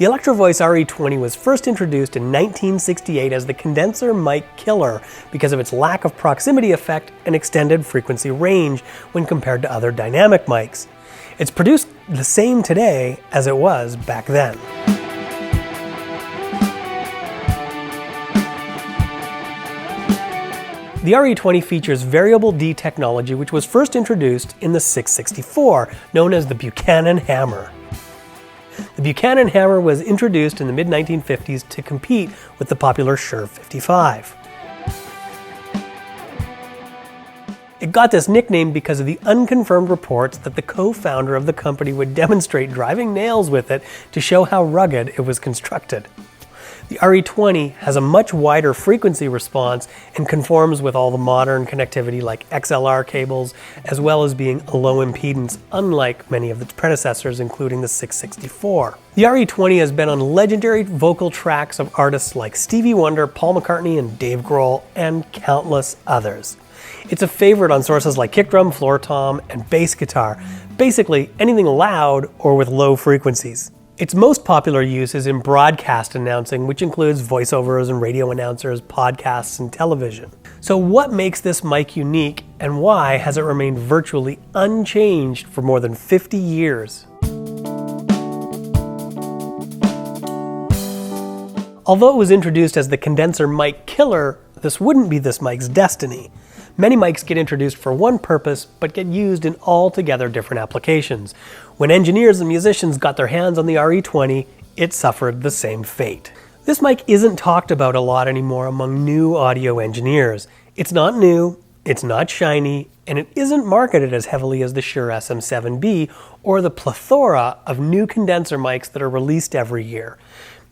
The Electrovoice Re-20 was first introduced in 1968 as the condenser mic killer because of its lack of proximity effect and extended frequency range when compared to other dynamic mics. It's produced the same today as it was back then. The Re-20 features variable D technology, which was first introduced in the 664, known as the Buchanan hammer. The Buchanan hammer was introduced in the mid-1950s to compete with the popular Shure 55. It got this nickname because of the unconfirmed reports that the co-founder of the company would demonstrate driving nails with it to show how rugged it was constructed. The Re-20 has a much wider frequency response and conforms with all the modern connectivity like XLR cables, as well as being a low impedance, unlike many of its predecessors, including the 664. The Re-20 has been on legendary vocal tracks of artists like Stevie Wonder, Paul McCartney, and Dave Grohl, and countless others. It's a favorite on sources like kick drum, floor tom, and bass guitar, basically anything loud or with low frequencies. Its most popular use is in broadcast announcing, which includes voiceovers and radio announcers, podcasts, and television. So what makes this mic unique, and why has it remained virtually unchanged for more than 50 years? Although it was introduced as the condenser mic killer, this wouldn't be this mic's destiny. Many mics get introduced for one purpose, but get used in altogether different applications. When engineers and musicians got their hands on the Re-20, it suffered the same fate. This mic isn't talked about a lot anymore among new audio engineers. It's not new, it's not shiny, and it isn't marketed as heavily as the Shure SM7B or the plethora of new condenser mics that are released every year.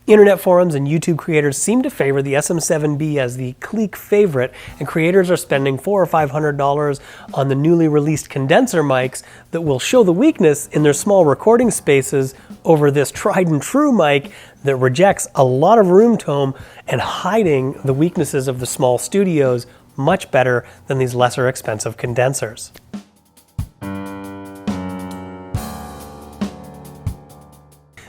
Internet forums and YouTube creators seem to favor the SM7B as the clique favorite, and creators are spending $400 or $500 on the newly released condenser mics that will show the weakness in their small recording spaces over this tried and true mic that rejects a lot of room tone and hiding the weaknesses of the small studios much better than these lesser expensive condensers.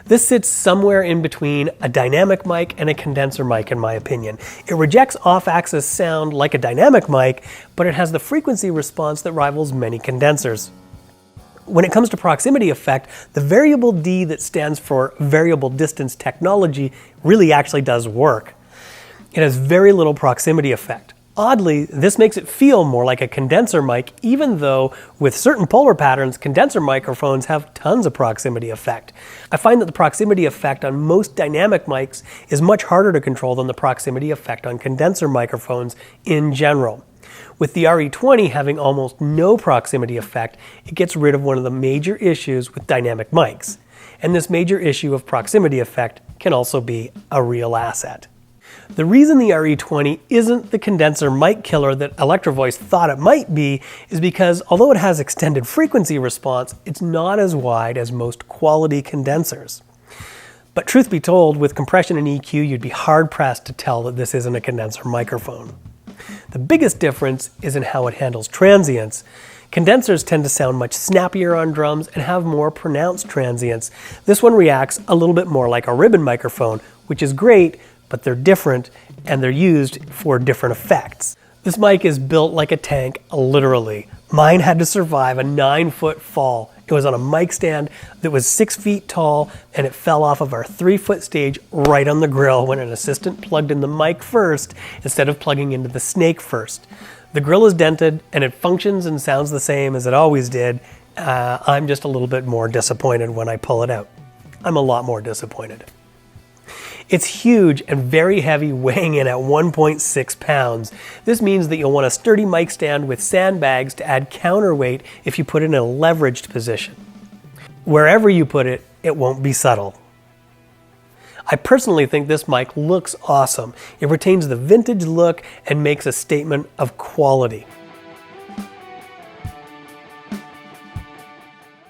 This sits somewhere in between a dynamic mic and a condenser mic, in my opinion. It rejects off-axis sound like a dynamic mic, but it has the frequency response that rivals many condensers. When it comes to proximity effect, the variable D that stands for variable distance technology really actually does work. It has very little proximity effect. Oddly, this makes it feel more like a condenser mic, even though with certain polar patterns, condenser microphones have tons of proximity effect. I find that the proximity effect on most dynamic mics is much harder to control than the proximity effect on condenser microphones in general. With the Re-20 having almost no proximity effect, it gets rid of one of the major issues with dynamic mics. And this major issue of proximity effect can also be a real asset. The reason the Re-20 isn't the condenser mic killer that Electrovoice thought it might be is because although it has extended frequency response, it's not as wide as most quality condensers. But truth be told, with compression and EQ, you'd be hard-pressed to tell that this isn't a condenser microphone. The biggest difference is in how it handles transients. Condensers tend to sound much snappier on drums and have more pronounced transients. This one reacts a little bit more like a ribbon microphone, which is great, but they're different and they're used for different effects. This mic is built like a tank, literally. Mine had to survive a 9-foot fall. It was on a mic stand that was 6 feet tall, and it fell off of our 3-foot stage right on the grill when an assistant plugged in the mic first instead of plugging into the snake first. The grill is dented and it functions and sounds the same as it always did. I'm just a little bit more disappointed when I pull it out. I'm a lot more disappointed. It's huge and very heavy, weighing in at 1.6 pounds. This means that you'll want a sturdy mic stand with sandbags to add counterweight if you put it in a leveraged position. Wherever you put it, it won't be subtle. I personally think this mic looks awesome. It retains the vintage look and makes a statement of quality.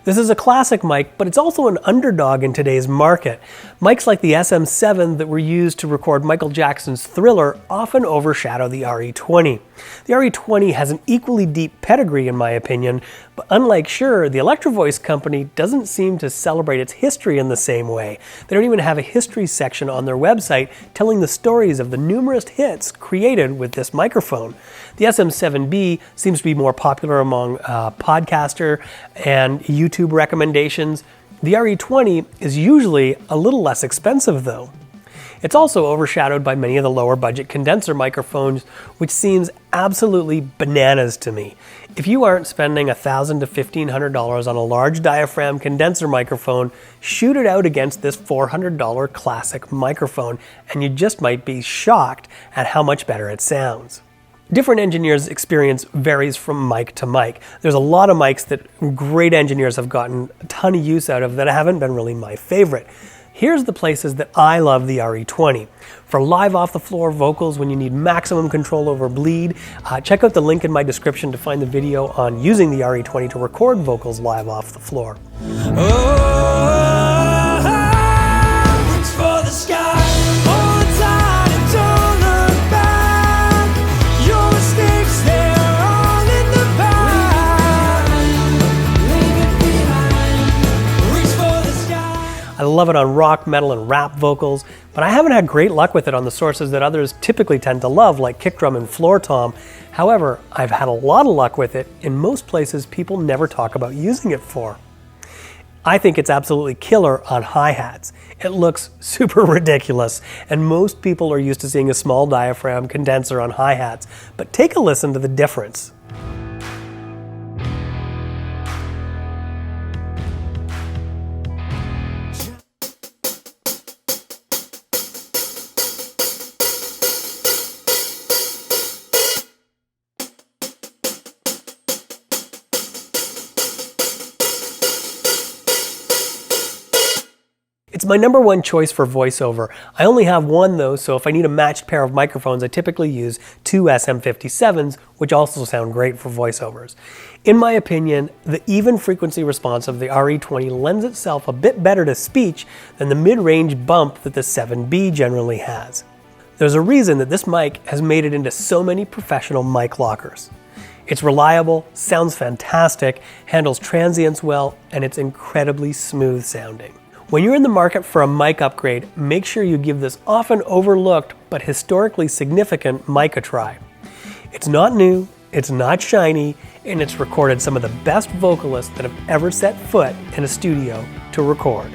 This is a classic mic, but it's also an underdog in today's market. Mics like the SM7 that were used to record Michael Jackson's Thriller often overshadow the Re-20. The Re-20 has an equally deep pedigree in my opinion, but unlike Shure, the Electrovoice company doesn't seem to celebrate its history in the same way. They don't even have a history section on their website telling the stories of the numerous hits created with this microphone. The SM7B seems to be more popular among podcaster and YouTube recommendations. The Re-20 is usually a little less expensive though. It's also overshadowed by many of the lower budget condenser microphones, which seems absolutely bananas to me. If you aren't spending $1,000 to $1,500 on a large diaphragm condenser microphone, shoot it out against this $400 classic microphone, and you just might be shocked at how much better it sounds. Different engineers' experience varies from mic to mic. There's a lot of mics that great engineers have gotten a ton of use out of that haven't been really my favorite. Here's the places that I love the Re-20. For live off-the-floor vocals when you need maximum control over bleed, check out the link in my description to find the video on using the Re-20 to record vocals live off the floor. I love it on rock, metal, and rap vocals, but I haven't had great luck with it on the sources that others typically tend to love, like kick drum and floor tom. However, I've had a lot of luck with it in most places people never talk about using it for. I think it's absolutely killer on hi-hats. It looks super ridiculous, and most people are used to seeing a small diaphragm condenser on hi-hats, but take a listen to the difference. It's my number one choice for voiceover. I only have one though, so if I need a matched pair of microphones, I typically use two SM57s, which also sound great for voiceovers. In my opinion, the even frequency response of the Re-20 lends itself a bit better to speech than the mid-range bump that the 7B generally has. There's a reason that this mic has made it into so many professional mic lockers. It's reliable, sounds fantastic, handles transients well, and it's incredibly smooth sounding. When you're in the market for a mic upgrade, make sure you give this often overlooked but historically significant mic a try. It's not new, it's not shiny, and it's recorded some of the best vocalists that have ever set foot in a studio to record.